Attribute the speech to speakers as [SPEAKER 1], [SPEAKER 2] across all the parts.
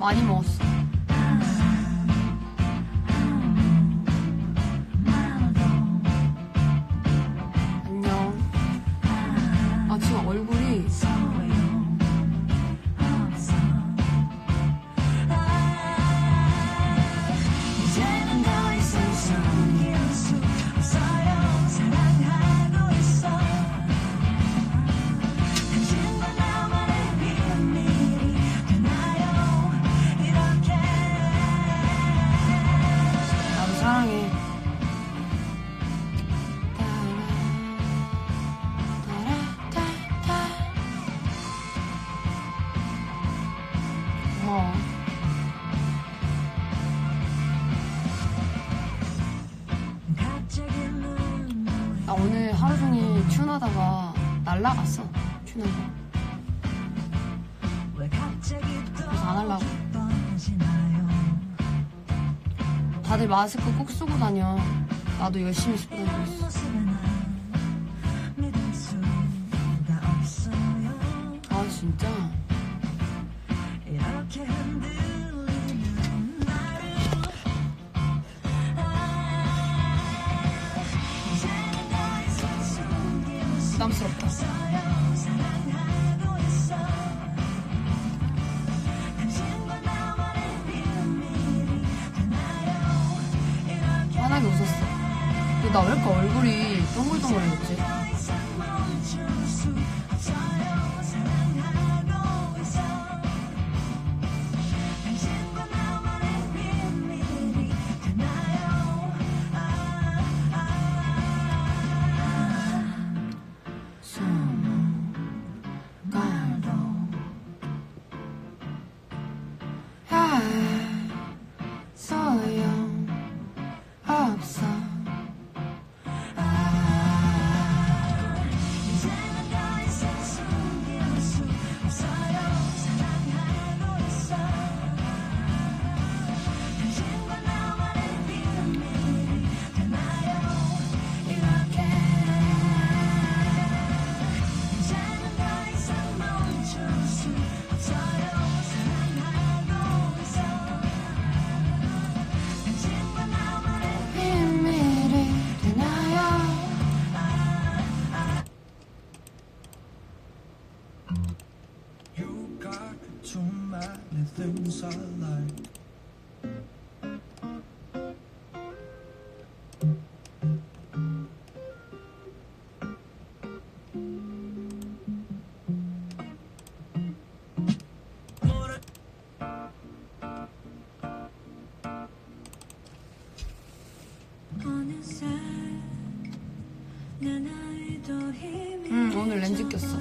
[SPEAKER 1] 많이 먹었어. 안녕. 아, 지금 얼굴이 사랑해. 고마워. 나 오늘 하루 종일 튠하다가 날라갔어. 튠한 거. 그래서 안 하려고. 다들 마스크 꼭 쓰고 다녀. 나도 열심히 쓰고 다니고 있어. 아, 진짜? 부담스럽다. 환하게 웃었어. 근데 나 왜 이렇게 얼굴이 동글동글해졌지? 소용없어.
[SPEAKER 2] Too many things I like.
[SPEAKER 1] 오늘 렌즈 꼈어.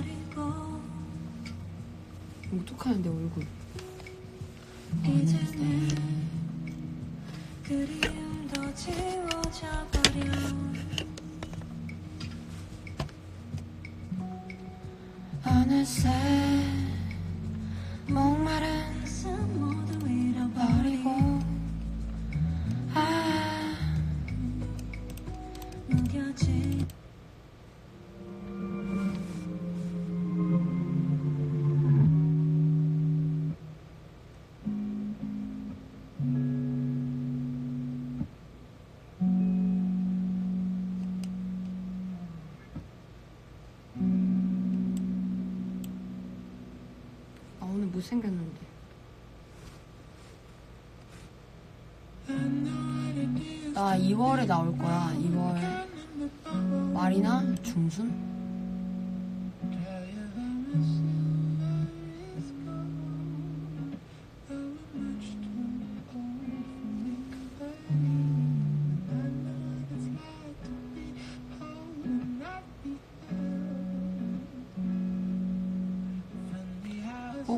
[SPEAKER 1] 어떡하냐 내 얼굴. 어느새 목마른 가슴 모두 잃어버리고 무뎌진 오늘 못생겼는데. 나 2월에 나올 거야. 2월 말이나 중순?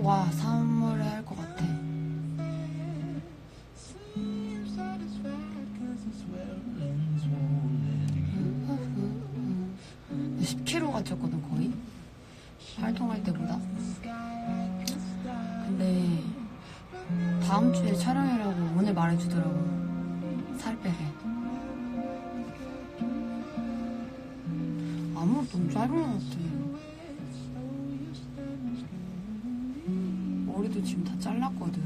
[SPEAKER 1] 와, 3월에 할 것 같아. 10kg가 쪘거든 거의 활동할 때보다. 근데 다음 주에 촬영이라고 오늘 말해주더라고. 살 빼게. 아무것도 너무 짧은 것 같아. 머리도 지금 다 잘랐거든.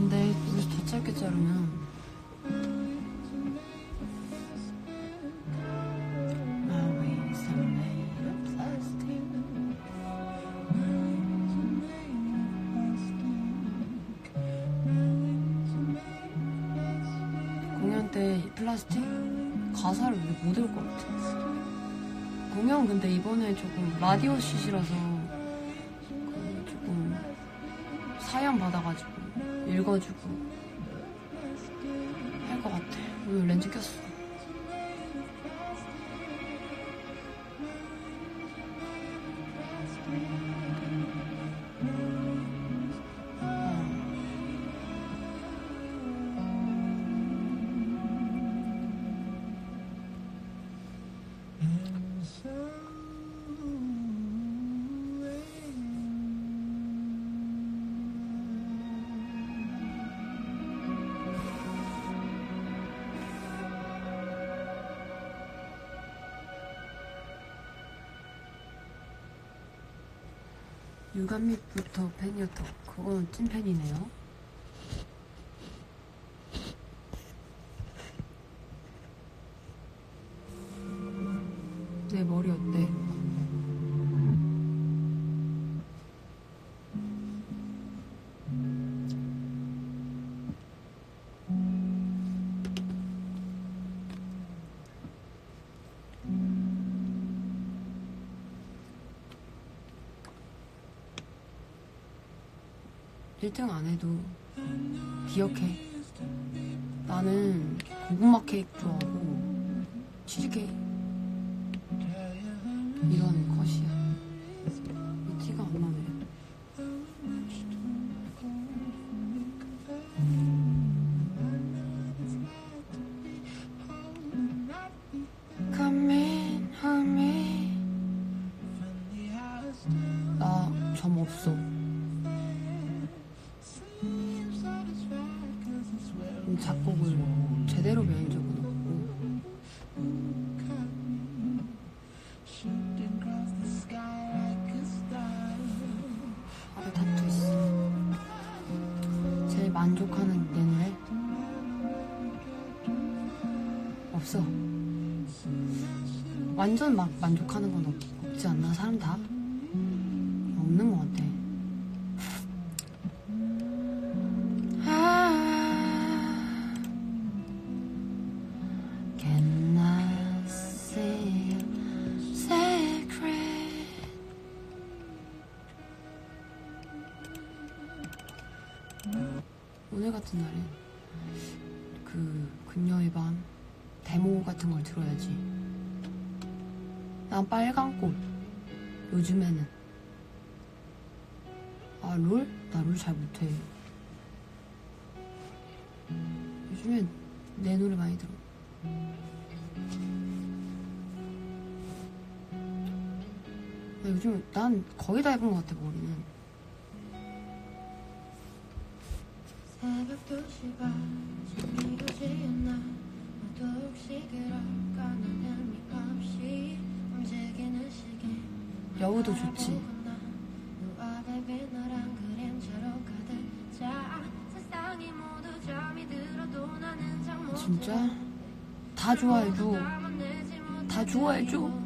[SPEAKER 1] 안 돼. 여기서 더 짧게 자르면. 공연 때 플라스틱? 가사를 못 외울 것 같아. 공연 근데 이번에 조금 라디오 쉿이라서 조금 사연 받아가지고 읽어주고 할 것 같아. 오늘 렌즈 꼈어. 유감밑부터 팬이었다. 그건 찐팬이네요. 내 머리 어때? 일 등 안 해도 기억해. 나는 고구마 케이크 좋아하고 치즈케이크 이건 컷이야. 티가 안 나네. Come in, honey. 나 점 없어. 작곡을 제대로 배운 적은 없고 하루 타투 있어. 제일 만족하는 내 노래? 없어. 완전 막 만족하는 건 없지 않나? 사람 다? 없는 것 같아. 오늘 같은 날엔 그녀의 밤 데모 같은 걸 들어야지. 난 빨간 꽃. 요즘에는 롤? 나 롤 잘 못해. 요즘엔 내 노래 많이 들어. 요즘 난 거의 다 해본 것 같아. 머리는
[SPEAKER 3] 새벽 2시 반 잠이 오지 않아. 너도 혹시 그럴까. 나는 네 없이 움직이는 시계.
[SPEAKER 1] 여우도 좋지.
[SPEAKER 3] 너와 baby 너랑 그림자로 가득 차. 세상이 모두 잠이 들어도 나는 잠 못 자.
[SPEAKER 1] 진짜? 다 좋아해줘. 다 좋아해줘.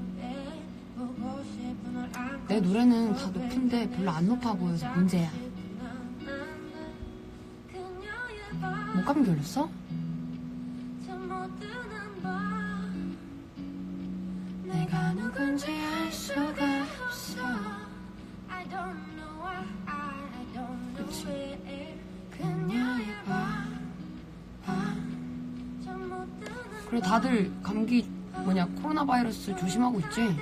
[SPEAKER 1] 내 노래는 다 높은데 별로 안 높아 보여서 문제야. 목감기 걸렸어? 내가 누군지 알 수가 없어. 그치. 그녀의 그래 다들 감기 코로나 바이러스 조심하고 있지?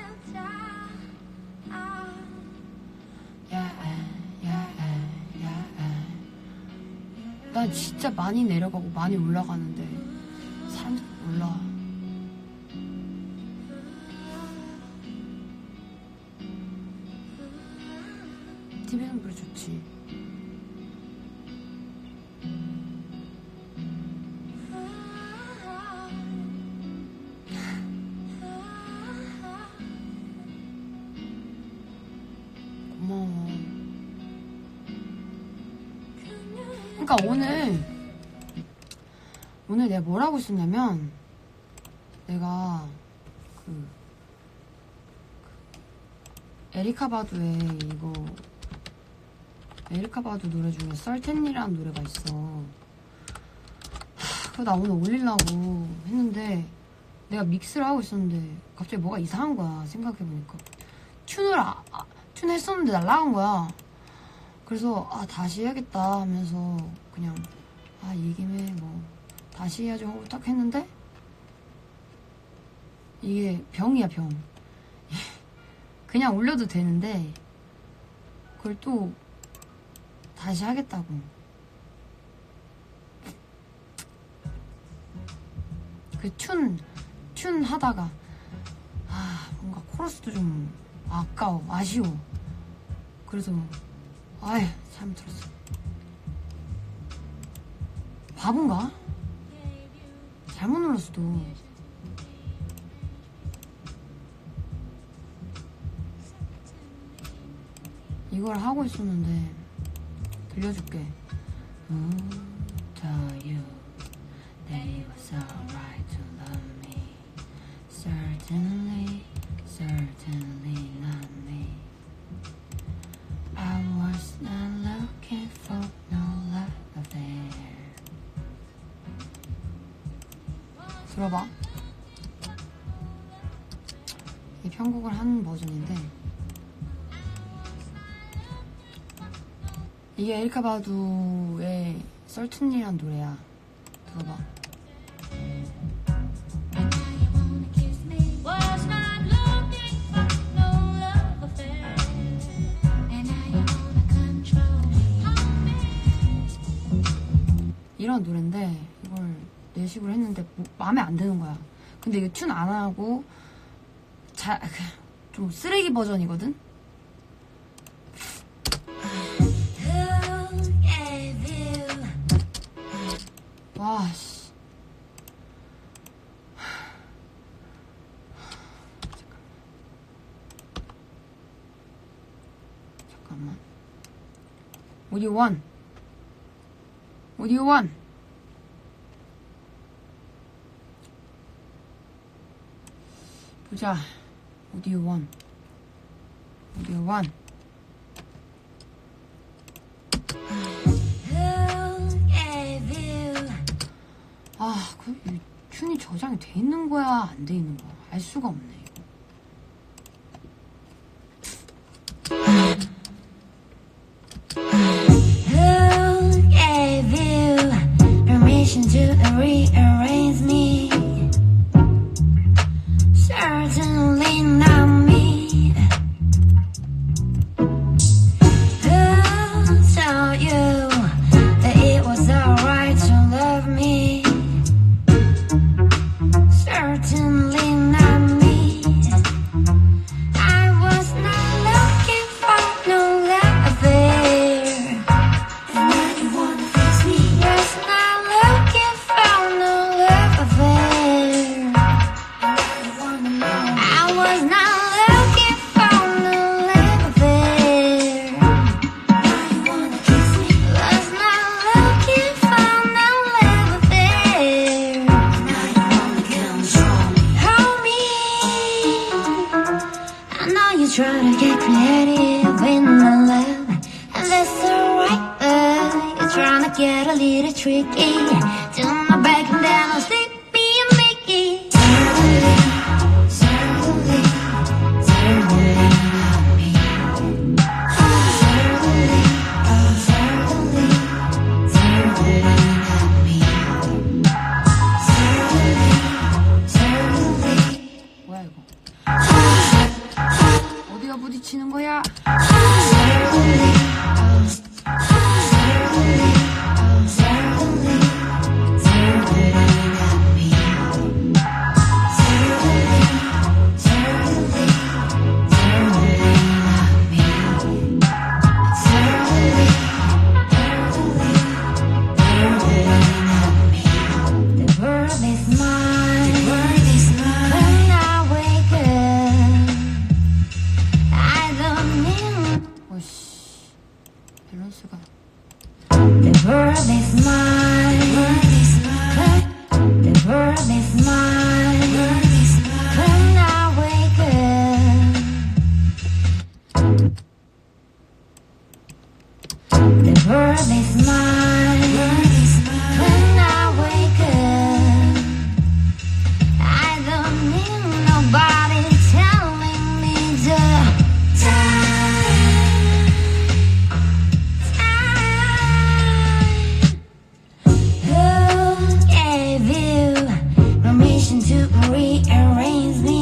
[SPEAKER 1] 난 진짜 많이 내려가고 많이 올라가는데 사람들이 몰라. TV는 노래 좋지. 고마워. 그러니까 오늘 내가 뭘 하고 있었냐면 내가 그 에리카 바두의 이거 에리카 바두 노래 중에 썰텐이라는 노래가 있어. 그거 나 오늘 올리려고 했는데 내가 믹스를 하고 있었는데 갑자기 뭐가 이상한 거야. 생각해보니까 튠 했었는데 날라간 거야. 그래서 다시 해야겠다 하면서 그냥 이 김에 뭐 다시 해야지 하고 딱 했는데 이게 병이야 병. 그냥 올려도 되는데 그걸 또 다시 하겠다고. 그 튠 하다가 뭔가 코러스도 좀 아쉬워. 그래서 잘못 들었어. 바본가? 잘못 눌렀어 또. 이걸 하고 있었는데 들려줄게. Tell you that it was alright to love me. Certainly not me. I was not looking for no love affair. 들어봐. 이 편곡을 한 버전인데 이게 에리카 바두의 썰튼이란 노래야. 들어봐. 이런 노래인데 이걸 내식으로 했는데 마음에 안 드는 거야. 근데 이거 튠 안 하고 좀 쓰레기 버전이거든? 와, 씨. 잠깐만. What do you want? What do you want? 보자. What do you want? What do you want? 이 튠이 저장이 돼 있는 거야? 안 돼 있는 거야? 알 수가 없네, 이거.
[SPEAKER 3] Who gave you permission to rearrange me? Certainly not me. Who told you that it was alright to love me? Certainly not me. I was not looking for no love affair. And now you wanna fix me. Was not looking for no love affair. And now you wanna know. I was not looking for no love affair. Now you wanna kiss me. Was not looking for no love affair. And now you wanna control me. Hold me. I know you try to get creative in the love, and that's alright, but you're trying to get a little tricky. Do my back and then I'll stick me and make it. Certainly not me. Certainly not me. Certainly.
[SPEAKER 1] 뭐야, 이거? 어디가 부딪히는 거야?
[SPEAKER 3] The world is mine. When I wake up, I don't need.
[SPEAKER 1] 어이씨.
[SPEAKER 3] world is mine. The world is mine. When I wake up, the world is mine. When I wake up, I don't need nobody telling me to who gave you permission to rearrange me?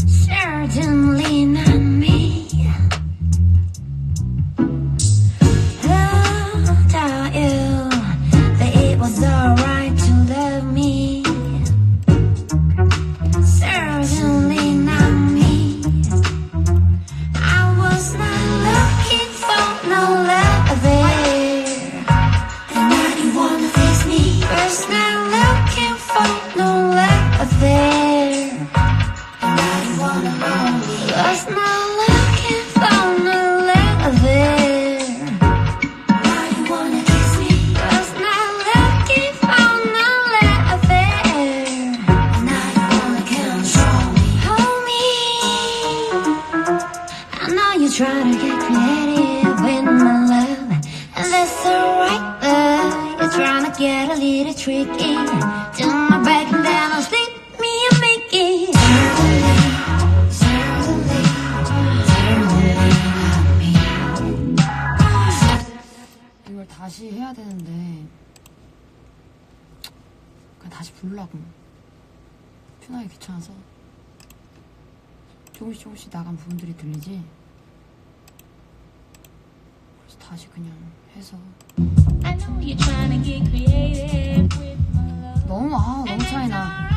[SPEAKER 3] Certainly not me. Who taught you that it was alright to love me? Certainly not me. I was not looking for no love there. And now you wanna fix me. Was not looking for no love there. And now you wanna know me. Was not looking for no love there. Now you wanna kiss me. Was not looking for no love there. And now you wanna control me. Hold me. I know you try to get creative with my love, and that's alright, love. You're trying to get a little tricky. Do my back and then I'll slip me a Mickey. Certainly not me.
[SPEAKER 1] 이걸 다시 해야 되는데 그냥 다시 부르려고. 편하게 귀찮아서 조금씩 나간 부분들이 들리지. 그래서 다시 그냥 해서
[SPEAKER 4] I know you're trying to get creative with my love.
[SPEAKER 1] 너무 차이나.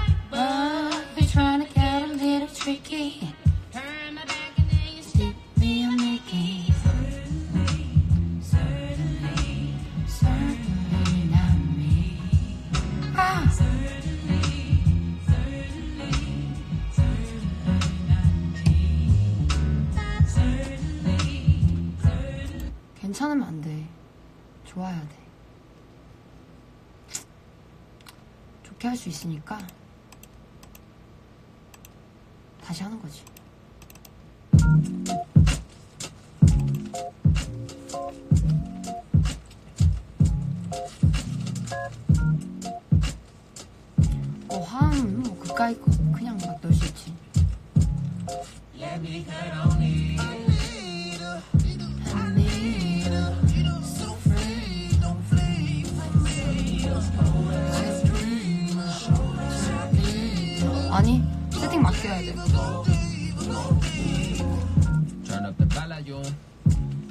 [SPEAKER 3] You're trying to get a little tricky.
[SPEAKER 4] Turn my back and then you slip
[SPEAKER 3] Me a Mickey. Certainly not me.
[SPEAKER 1] 괜찮으면 안 돼. 좋아야 돼. 좋게 할 수 있으니까 다시 하는 거지. 화음 뭐 그까이 거 그냥 막 넣을 수 있지. 아니 세팅 맡겨야 돼.
[SPEAKER 2] Turn up the volume.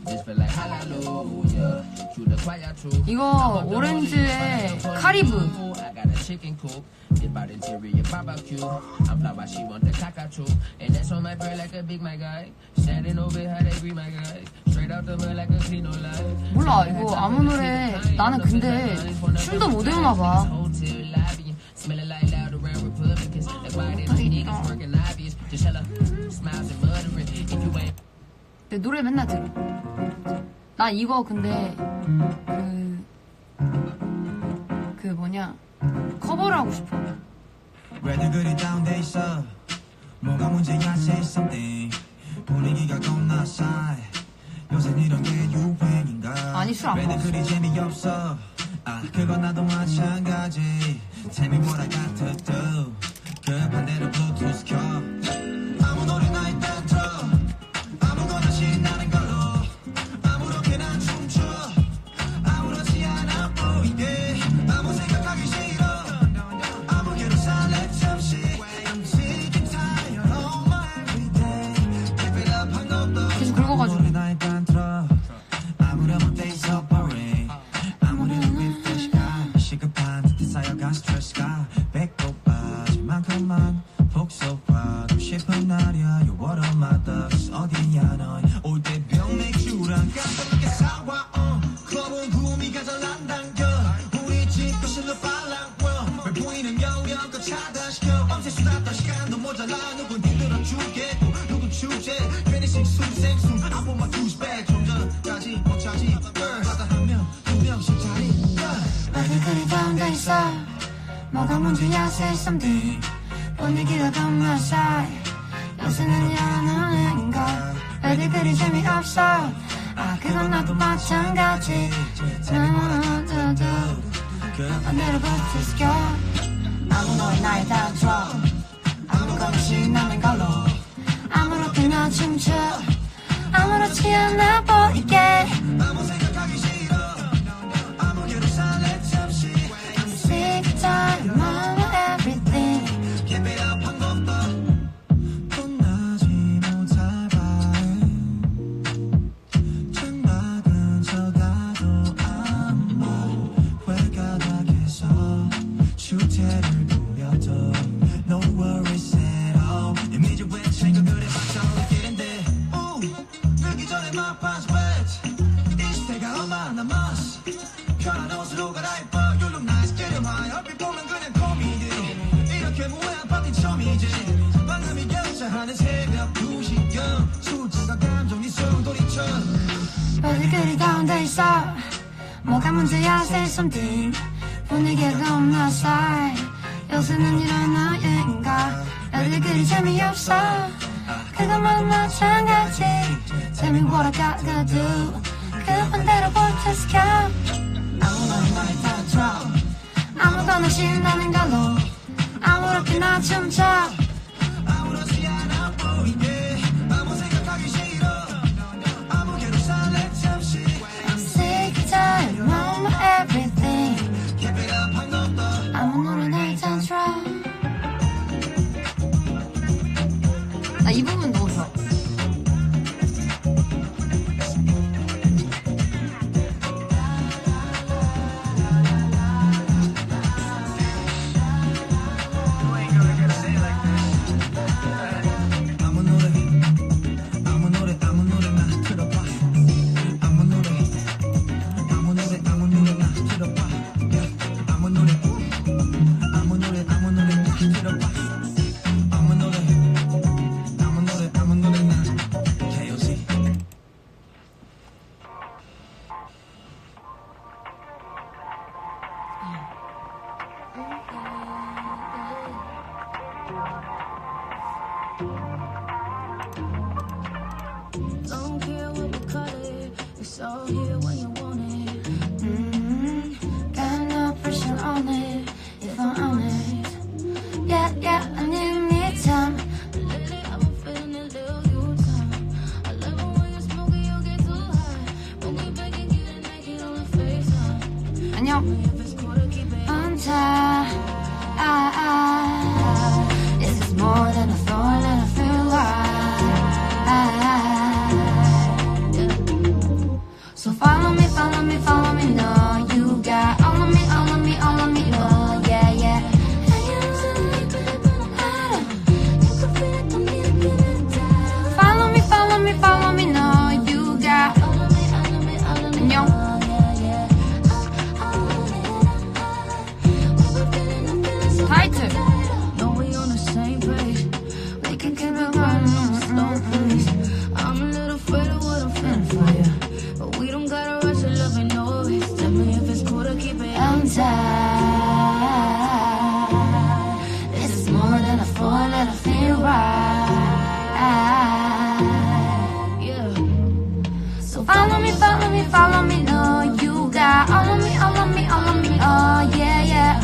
[SPEAKER 2] This feel like hallelujah. Shoot the choir too.
[SPEAKER 1] 이거 오렌지의 카리브.
[SPEAKER 2] I got a chicken coop. Dip out interior barbecue. I'm fly while she want the cockatoo. And that's on my bird like a big my guy. Standing over how they breathe my guy. Straight out the mud like a clean no life.
[SPEAKER 1] 몰라 이거 아무 노래 나는 근데 춤도 못 외우나 봐.
[SPEAKER 2] Hotel lobby. Smelling like loud around Republicans. That's why they niggas working obvious. Just hella smiles and muttering. If you ain't
[SPEAKER 1] 내 노래 맨날 들어. 나 이거 근데 그 뭐냐 커버를 하고 싶어.
[SPEAKER 5] 왜들 그리 다운돼 있어 뭐가 문제야 say something 분위기가 겁나 싸해 요새 이런 게 유행인가
[SPEAKER 1] 아니, 술안
[SPEAKER 5] 왜들
[SPEAKER 1] 먹었어.
[SPEAKER 5] 그리 재미없어 아 그건 나도 마찬가지 Tell me what I got to do 그 반대로 블루투스 켜 아무 노래나 일단 틀어 아무거나 신나는 걸로 아무렇게나 춤춰 아무렇지 않아 보이게 아무 생각하기 싫어 아무개로 살래 잠시 I'm sick and tired of my everyday Keep it up 한 것도
[SPEAKER 1] 계속 긁어가지고.
[SPEAKER 5] 노래나 일단 틀어 아무렴 day so boring 아무래도 refresh가 시급한 듯이 쌓여간 스트레스가 배꼽 빠질 만큼만 복속하고 싶은 날이야 You what are my thugs 어디야 넌 올 때 병맥주랑 깜짝이야 사와 클럽은 구미가 잘 안 당겨 우리 집 거실로 빨랑워 왜 보이는 영역껏 차단시켜 밤새 수다 떨 시간도 모자라 누군 힘들어주겠고 누군 주제 괜히 식숨 생숨 I want my douchebag 좀 전까지 못 차지 girl
[SPEAKER 3] 있어. 뭐가 문제야, say something. 분위기가 너무 싸해. 요새는 연애인가. 애들 그리 재미없어. 아, 그건 나도 마찬가지. 반대로 버티스겨. 아무 노래 나의 단점. 아무거나 신나는 걸로. 아무렇게나 춤춰. 아무렇지 않아 보이게. 아무 생각하기 싫어. 아무개로 살래 잠시. I'm sick, tired, mama, everything. Keep it up 한 번 더. 떠나지 못할 바에 창밖은 쳐다도 아무 회가닥에서 주태를 부려도 No worries at all. 이미지 왜 생각을 해봤자 어떻게인데 늘기 전에 막판지 wet. 이 시대가 얼마나 남았어. 편한 옷으로 갈아입어. You look nice, get him high. 얼핏 보면 그냥 코미디. 이렇게 무해한 파티 처음이지. 방금이 결사하는 새벽 2시경. 숫자가 감정이 소용돌이쳐. 어디 그리 가운데 있어. 뭐가 문제야, say something. 분위기가 너무 싸해. 요새는 이런 나이인가. 애들 그리 재미없어. 그것만 마찬가지. Tell me what I gotta do. 그 반대로 버텨스켜. 아무거나 나의 단점. 아무거나 신나는 걸로. 아무렇게나 춤춰. 아무렇지 않아 보이게. 아무 생각하기 싫어. 아무개로 살래 잠시. I'm sick, tired, mama, everything. Keep it up 한 번 더. 아무 노래 나의 단점.
[SPEAKER 1] 나 이 부분 너무 좋아.
[SPEAKER 5] 아무 노래 아무 노래 아무 노래나 들어봐. 아무 노래 아무 노래 아무 노래나 들어봐. 아무 노래 아무 노래 아무 노래나 들어봐. 아무 노래 아무 노래 아무 노래나 KOC.
[SPEAKER 4] Don't care what we cut it. It's all here when you want it.
[SPEAKER 3] Got no pressure on it. If I'm honest. Yeah, yeah, I need me time.
[SPEAKER 4] Lately I've been feeling a little you time. I love it when you smoke and you get too high. When we back and get it naked on the FaceTime.
[SPEAKER 1] 안녕.
[SPEAKER 4] If it's cool to keep it
[SPEAKER 3] On time. This is more than a thought and I feel right. So follow me, follow me, follow me, no. You got all of me, all of me, all of me, oh yeah, yeah. Follow me, follow me, follow me, no. You got 안녕. 타이틀.
[SPEAKER 4] know we on the same page. We can keep it running slow pace. I'm a little afraid of what I'm feeling for you, but we don't gotta rush it, love ain't no waste. Tell me if it's cool to keep it
[SPEAKER 3] On time. This is more than a thought and I feel right.
[SPEAKER 4] yeah.
[SPEAKER 3] So follow me, follow me, follow me, no. You got all of me, all of me, all of me, oh yeah, yeah.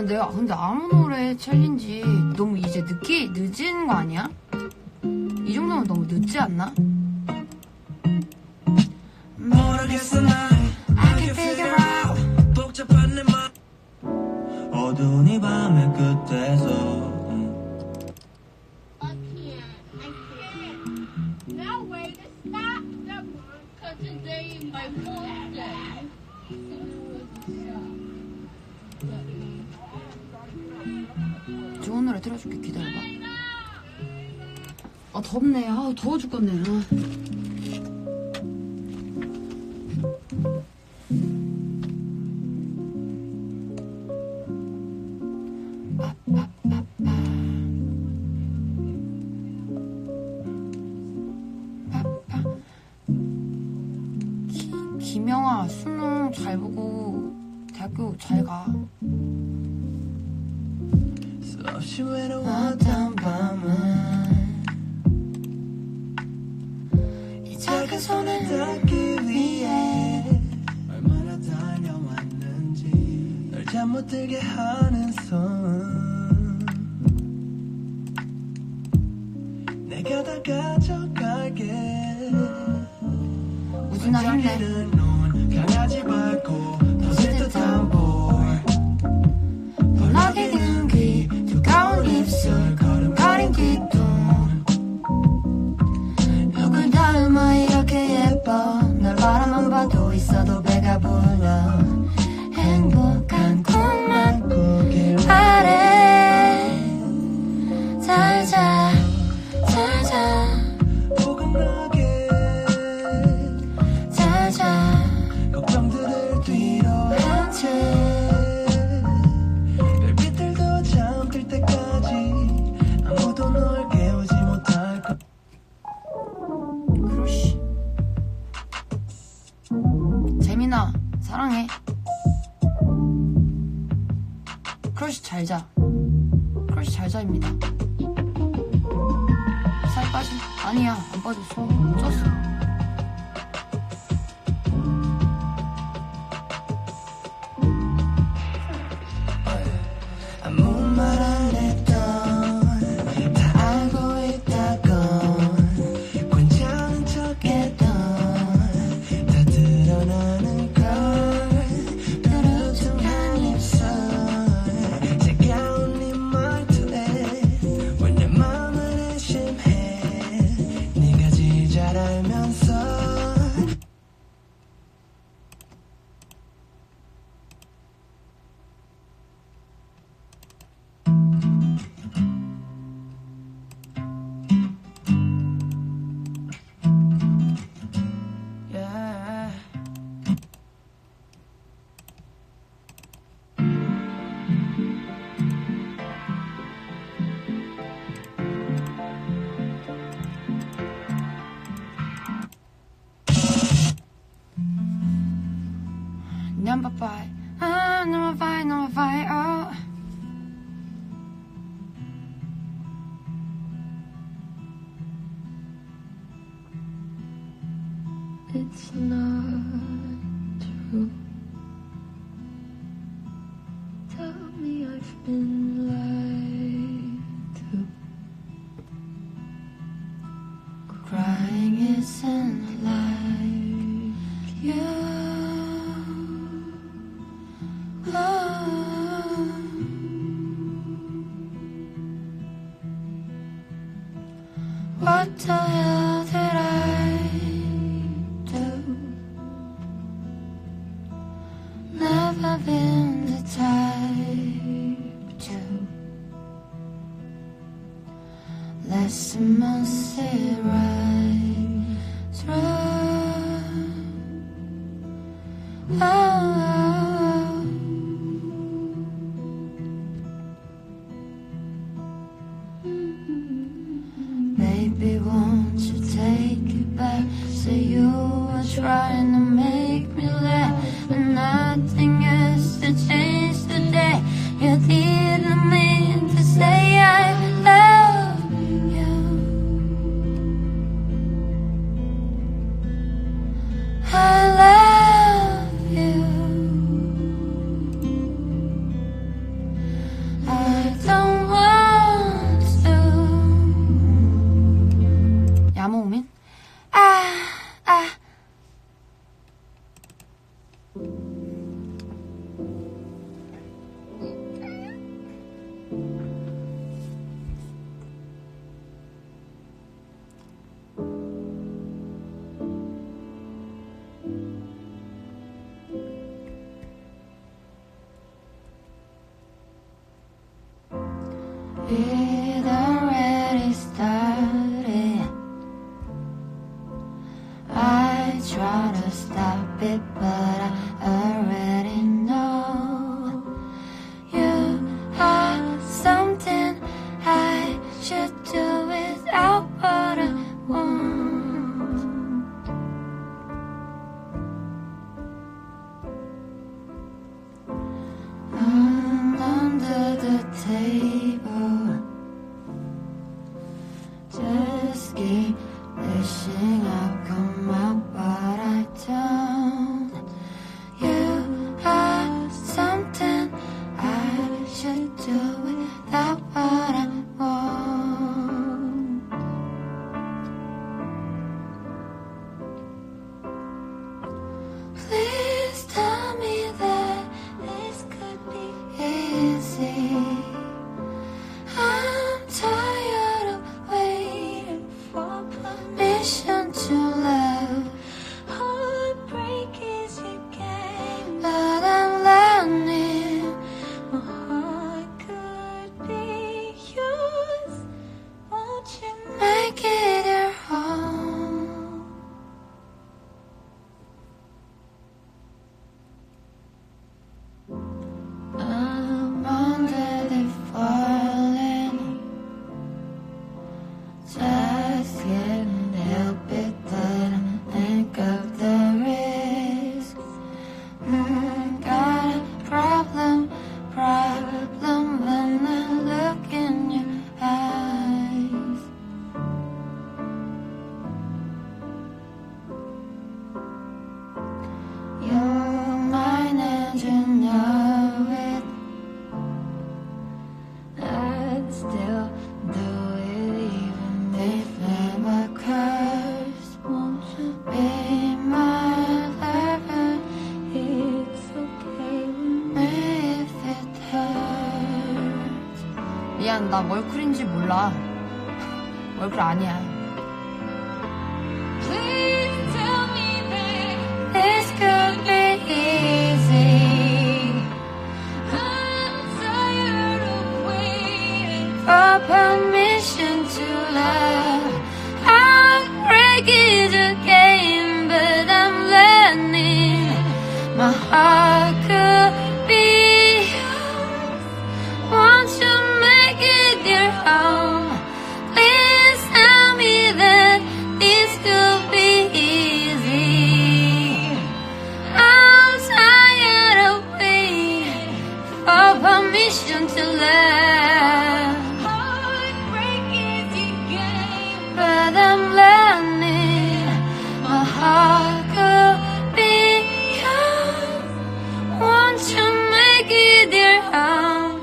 [SPEAKER 1] 내가 근데 아무 노래 챌린지 너무 이제 늦은 거 아니야? 이 정도면 너무 늦지 않나?
[SPEAKER 5] 모르겠어 난
[SPEAKER 3] I can figure out.
[SPEAKER 5] 복잡한 내 맘. 어두운 이 밤의 끝에서
[SPEAKER 6] I can't. Now wait to stop the cause today is my birthday.
[SPEAKER 1] 좋은 노래 틀어줄게. 기다려봐. 아 덥네. 아 더워 죽겠네. 아. 잘 보고 대학교 잘 가.
[SPEAKER 5] 수없이 외로웠던 밤은 이 작은 손을 닿기 위해 얼마나 달려왔는지 널 잠 못 들게 하는 손 내가 다 가져갈게
[SPEAKER 1] 우진아 힘내.
[SPEAKER 5] 강아지 밟고 터질듯한 볼
[SPEAKER 1] 연락이 든 귀 두꺼운 입술 걸음걸인 기둥 누굴 닮아 이렇게 예뻐 널 바라만 봐도 있어도 배가 불러 행복한 꿈만 꾸길 바래 잘자 잘자
[SPEAKER 5] 포근하게
[SPEAKER 1] 잘자
[SPEAKER 5] 걱정들을 뒤로 한 채 별빛들도 잠들 때까지 아무도 널 깨우지 못할 것
[SPEAKER 1] 크러쉬 재민아 사랑해. 크러쉬 잘자. 크러쉬 잘자입니다. 살 빠짐? 아니야 안 빠졌어. 쪘어.
[SPEAKER 5] 아무 말 안 했던 다 알고 있다건 괜찮은 척했던 다 드러나는 걸 누르퉁한 입술 차가운 네 말투에 왜 내 맘을 의심해 네가 제일 잘 알면서 yeah.
[SPEAKER 1] Number 5 number 5 number 5 oh.
[SPEAKER 4] It's not true. Tell me I've been lied to.
[SPEAKER 1] Crying isn't like you. What the hell did I do? Never been the type to let someone sit right through. Oh, baby, won't you take it back? Say you were trying to make me laugh, but nothing has to change today. You didn't mean to say I love you. I love you. I don't want to. 야모우민? It already started. I try to stop it, but I already know you are something I should do without what I want.
[SPEAKER 3] do without what I want. Please tell me that this could be easy. I'm tired of waiting for permission to love. Heartbreak is your game, but I'm learning my heart could be yours. Won't you make it your home? I'm underly falling. Just can't help it that I think of the risks. Got a problem when I look in your eyes. You're mine and you know it. I'd still do it even if I were cursed. Won't you be my lover? It's okay with me if it hurts.
[SPEAKER 1] 미안, 나 월클인지 몰라. 월클 아니야.
[SPEAKER 3] Please tell me that this could be easy. I'm tired of waiting for permission to love. Heartbreak is a game, but I'm learning my heart could be yours. Won't you make it your home? Please tell me that this could be easy. I'm tired of waiting for permission to love. Heartbreak is your game, but I'm learning my heart could be yours. Won't you make it your home?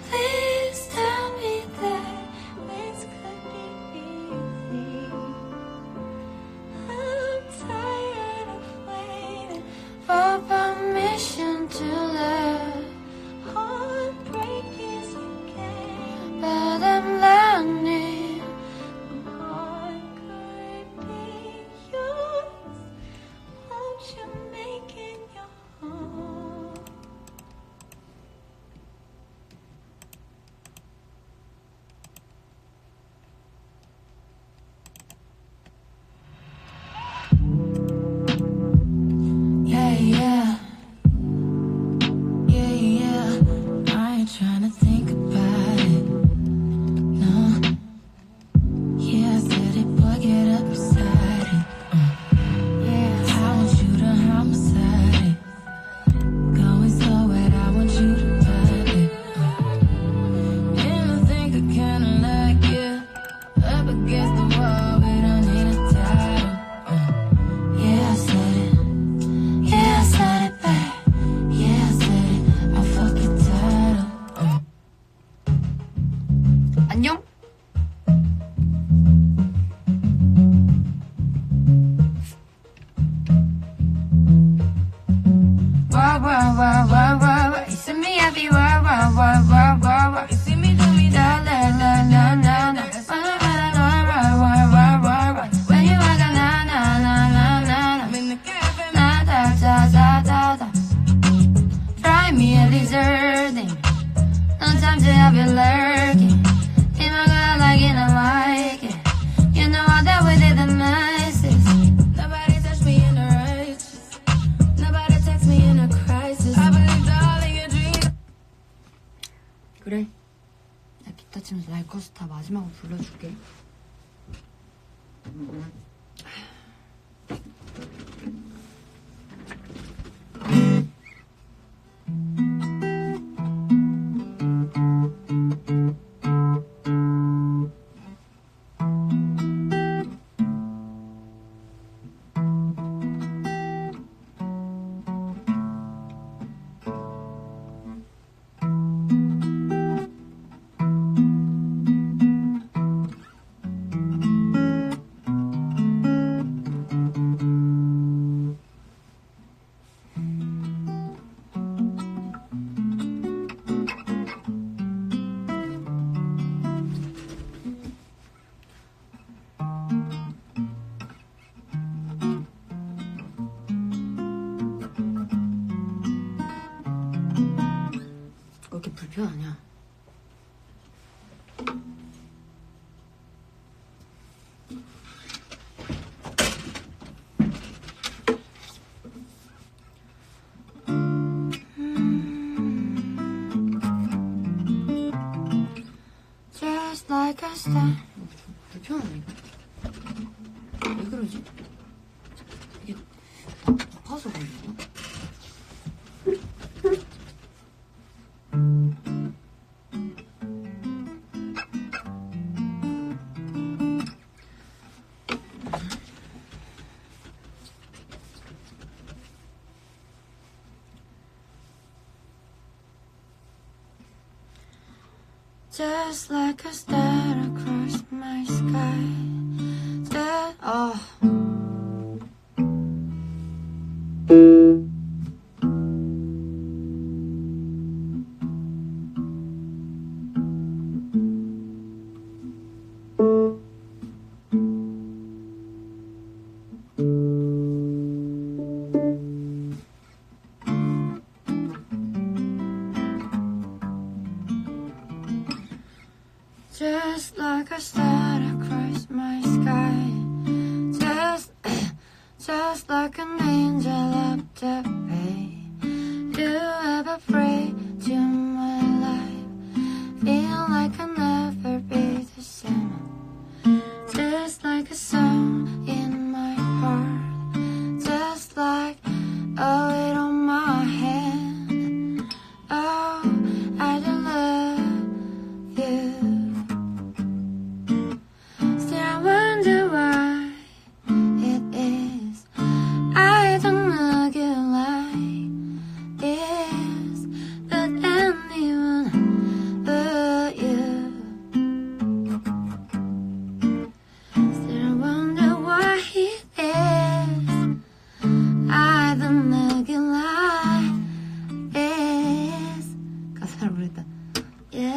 [SPEAKER 3] Please tell me that this could be easy. I'm tired of waiting for permission to love. Heartbreak is your game, but I'm learning my heart could be yours. Won't you make it your home? Yeah, yeah. Yeah, yeah. I ain't tryna think about it. No. Yeah, I said it, boy, get up beside it. Yeah, I want you to homicide it. Going so wet, I want you to vibe it. And I think I kinda like you. Up against the wall, we don't need a title. Yeah, I said it. Yeah, I said it back. Yeah, I said it. I'll fuck your title.
[SPEAKER 1] 안녕?
[SPEAKER 3] Wah, wah, wah, wah, wah, wah. You see me happy, wah, wah, wah, wah, wah, wah. You see me do me da, la, la, la, la, la. Wah, wah, wah, wah, wah, wah, wah, wah. When you walk a na, na, na, na, na, na. I'm in the cafe, na, da, da, da, da, da. Try me a lizard, no time to have you lurking. In my girl, I like it, I like it. You know all that we did the nicest. Nobody touched me in the righteous. Nobody text me in a crisis. I believed all of your dreams.
[SPEAKER 1] 그래. 나 기타 치면서 라이커스타 마지막으로 불러줄게. 아니야.
[SPEAKER 3] Just like a star.
[SPEAKER 1] 불편하네 이거. 왜 그러지? 이게 아파서 그런가?
[SPEAKER 3] Just like a star across my sky. Just like a star across my sky. Just like an angel up the way. You ever pray to my life? Feel like I'll never be the same. Just like a song in my heart. Just like a weight on my hand. Oh, I do love you. Still I wonder why it is I don't look you like this, but anyone but you. Still I wonder why it is I don't look you like this. 가사를 모르겠다. Yeah.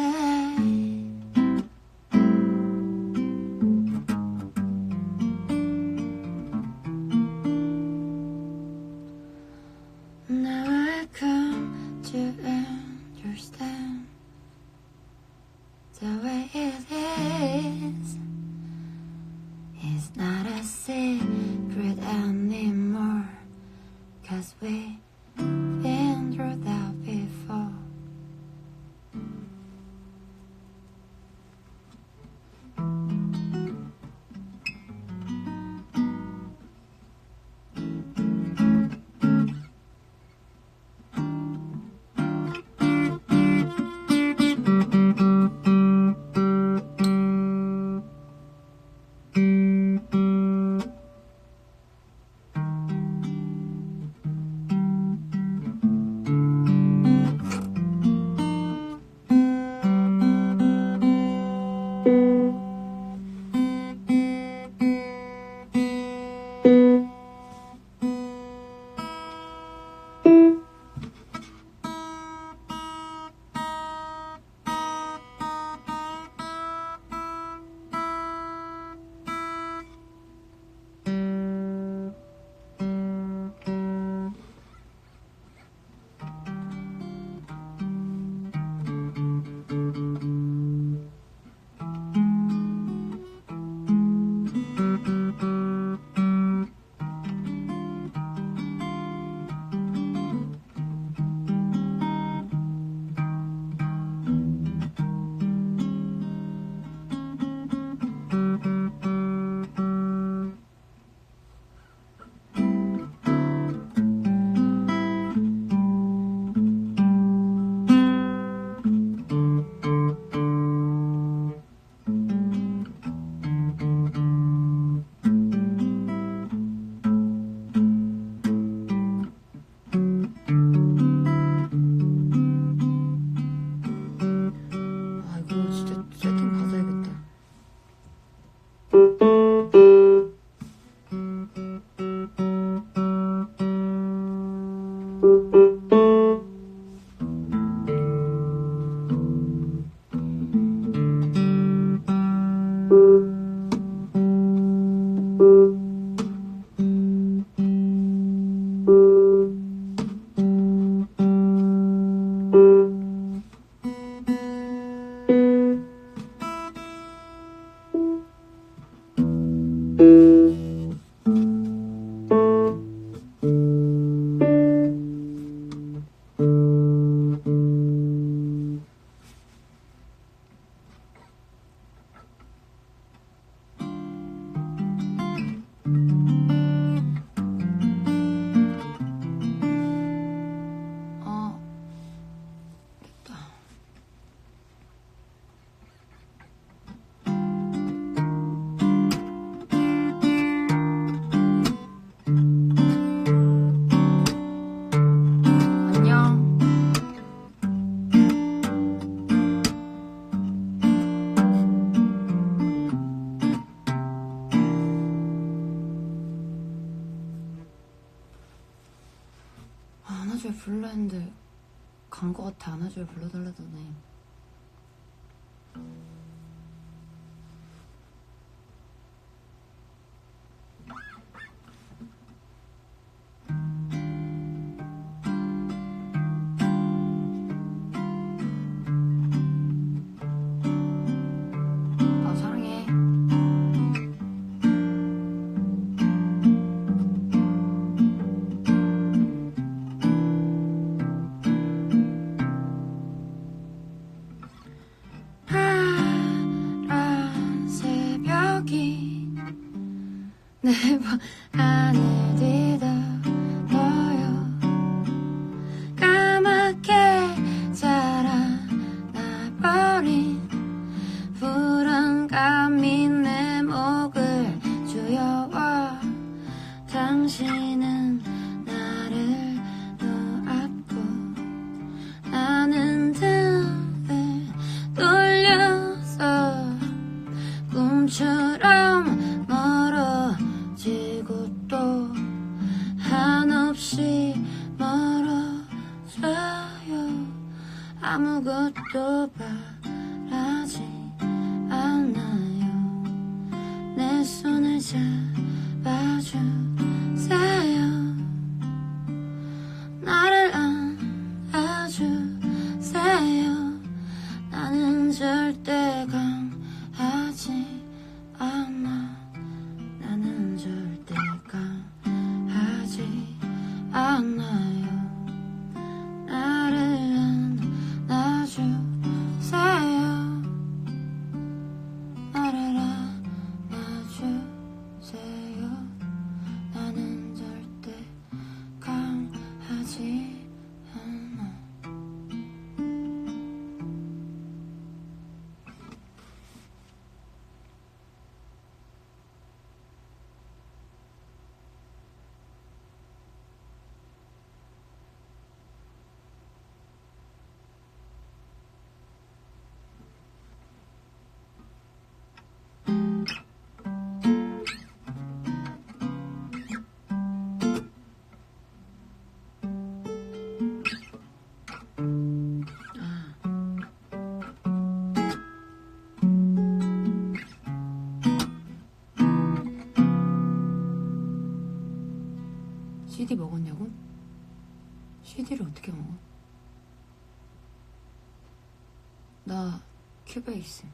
[SPEAKER 3] Now I come to understand the way it is. It's not a secret anymore, 'cause we've been through that before.
[SPEAKER 1] 했는데 간 거 같아. 안아줘요 불러달라더니. 나 사랑해. 파란 새벽이 내 방 안을 뒤덮어요. 까맣게 자라나버린 불안감이 내 목을 조여와. 당신은 나를 놓았고 나는 등을 돌려서 꿈처럼 멀어지고 또 한없이 멀어져요. 아무것도 바라지 않아요. 내 손을 잡아주세요. 나를 안아주세요. 나는 절대 강하지 않아. 나는 절대 강하지 않아요. 나를 안아주세요. 나를 안아주세요. 나는 절대 강하지 않아. CD 먹었냐고? CD를 어떻게 먹어? 나 큐베이스.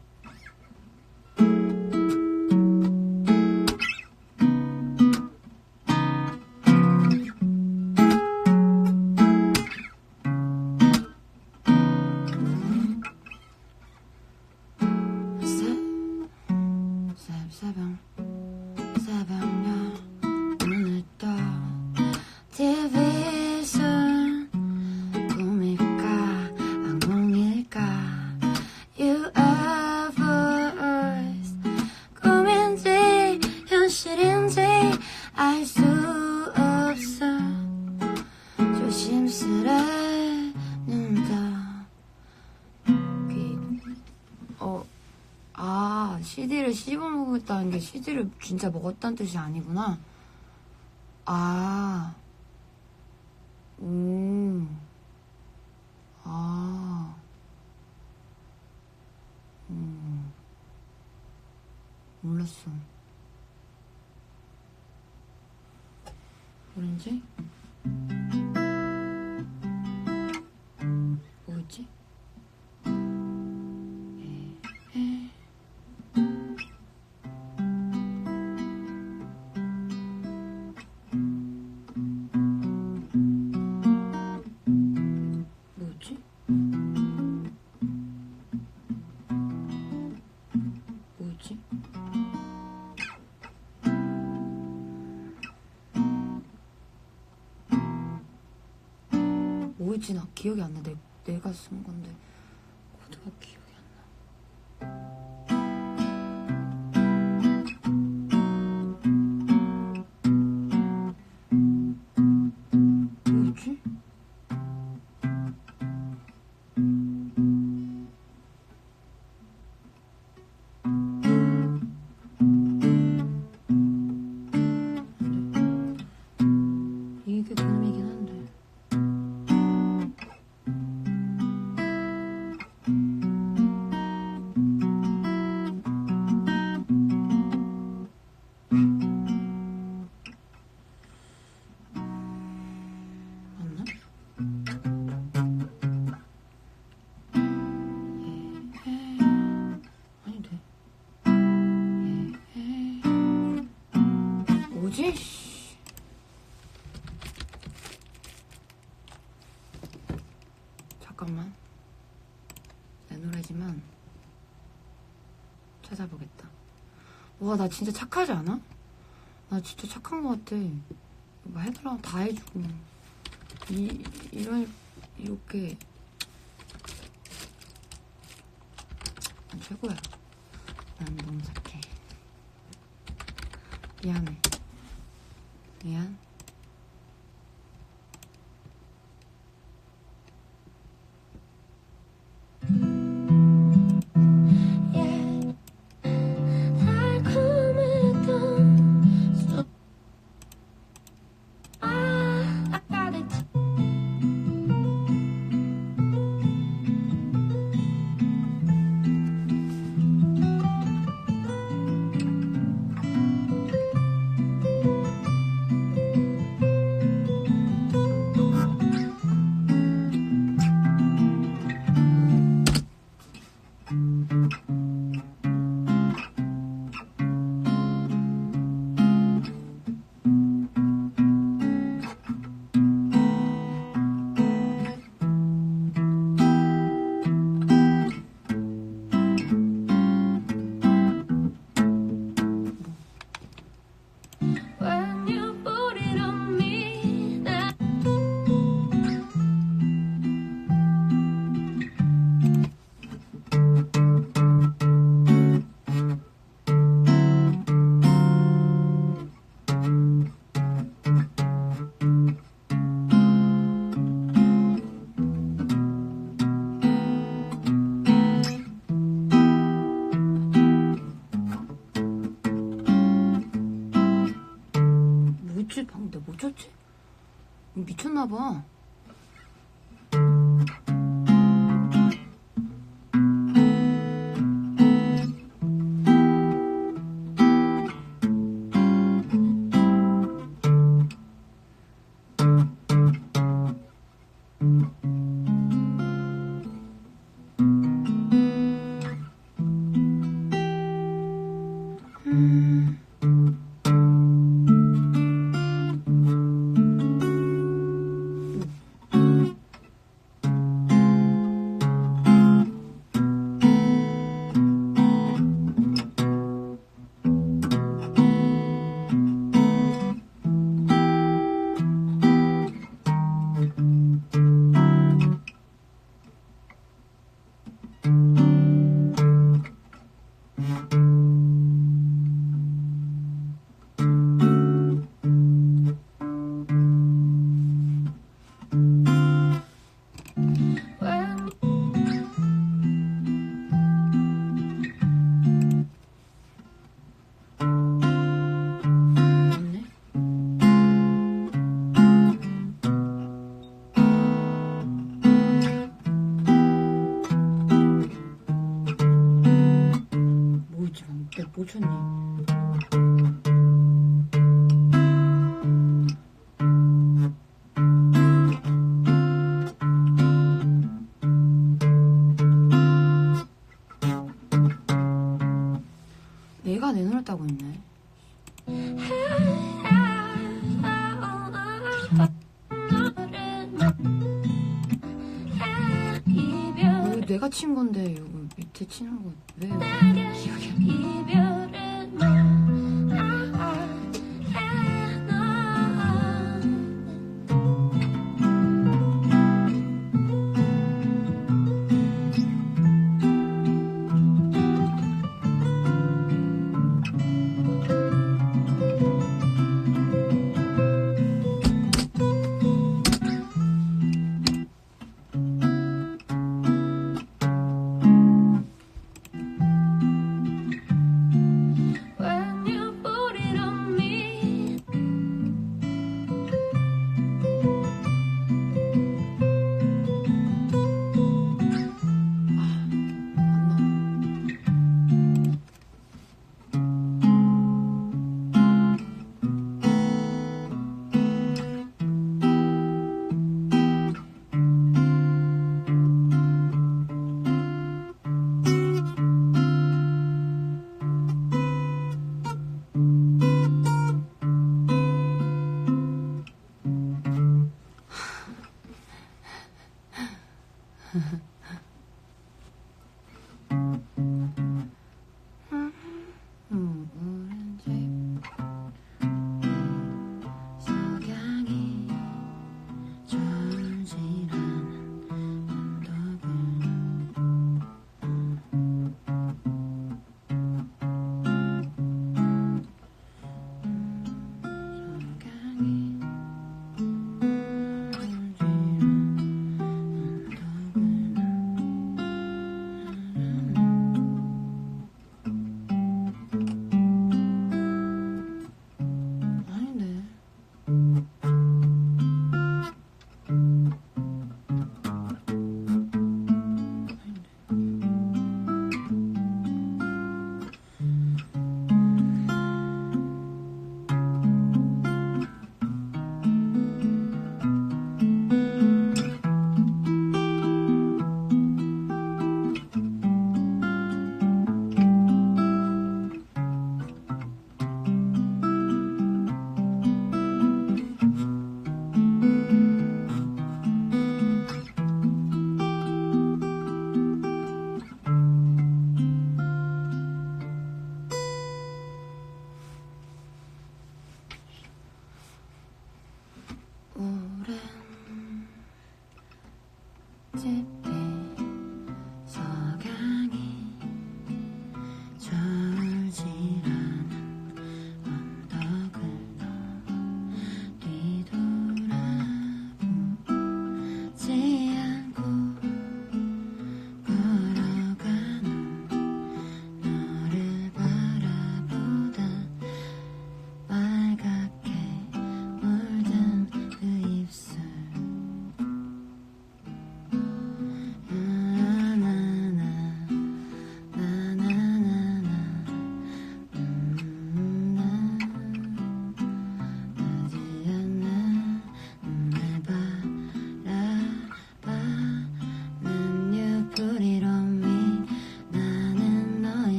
[SPEAKER 1] 새벽야 눈을 떠 TV선 꿈일까 악몽일까 UFOs 꿈인지 현실인지 알 수 없어. 조심스레 눈 떠 CD를 씹어 먹었다는 게 CD를 진짜 먹었다는 뜻이 아니구나. 몰랐어. 오렌지? 뭐였지? 뭐였지? 뭐였지? 뭐였지? 나 기억이 안 나. 내가 쓴 건데 코드가 기억이 안 나. 뭐였지? 이게 그놈이긴 한데. 뭐지? 잠깐만. 내 노래지만 찾아보겠다. 와, 나 진짜 착하지 않아? 나 진짜 착한 것 같아. 뭐 해달라고 다 해주고. 이렇게. 난 최고야. 난 너무 착해. 미안해. 미안.
[SPEAKER 4] When you put it on me, now
[SPEAKER 1] 뭐지? 방금 내가 뭐 쳤지? 미쳤나봐.
[SPEAKER 4] when
[SPEAKER 1] 맞네? 뭐였지? 방금 내가 뭐 쳤니? 내가 내놓았다고 했네. 여기 내가 친 건데 여기 밑에 치는 거 왜 기억이 안 나?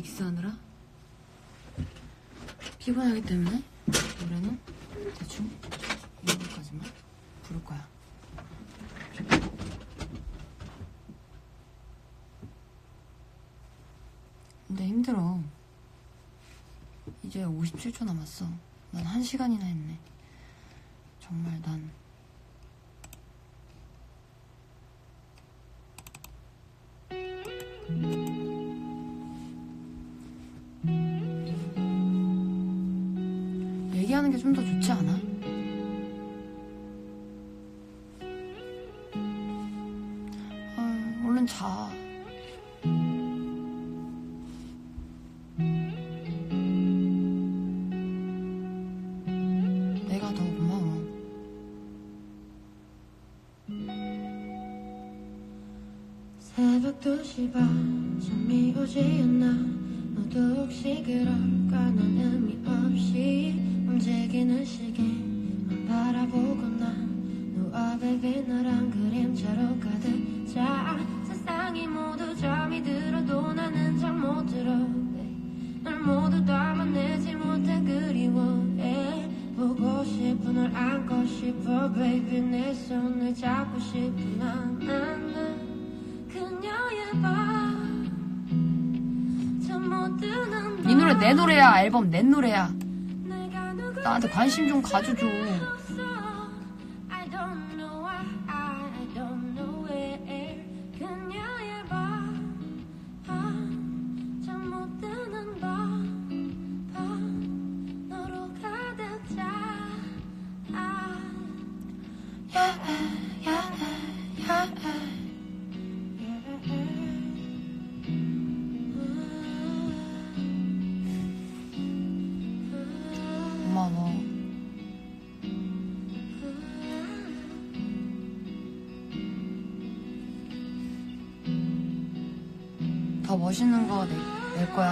[SPEAKER 1] 믹스하느라 피곤하기 때문에 노래는 대충 이 정도까지만 부를 거야. 근데 힘들어. 이제 57초 남았어. 난 1시간이나 했네. 정말 난 얘기하는 게 좀 더 좋지 않아? 얼른 자. 내가 더 고마워.
[SPEAKER 4] 새벽 2시 반 잠이 오지 않아. 너도 혹시 그럴까. 난 의미 없이 움직이는 시계만 바라보고 난 누워 baby 너랑 그림자로 가득 차. 세상이 모두 잠이 들어도 나는 잠 못 들어. 널 모두 담아내지 못해 그리워해. 보고 싶어 널 안고 싶어 baby. 내 손을 잡고 싶어 난 그녀의 밤잠못 드는
[SPEAKER 1] 이 노래 내 노래야. 앨범 내 노래야.
[SPEAKER 4] 내가 누구
[SPEAKER 1] 나한테 관심 좀 가져줘.
[SPEAKER 4] I don't know why, I don't know where. 그녀의 밤잠못 드는 밤 너로 가득 차.
[SPEAKER 1] 고마워. 더 멋있는 거 낼 거야.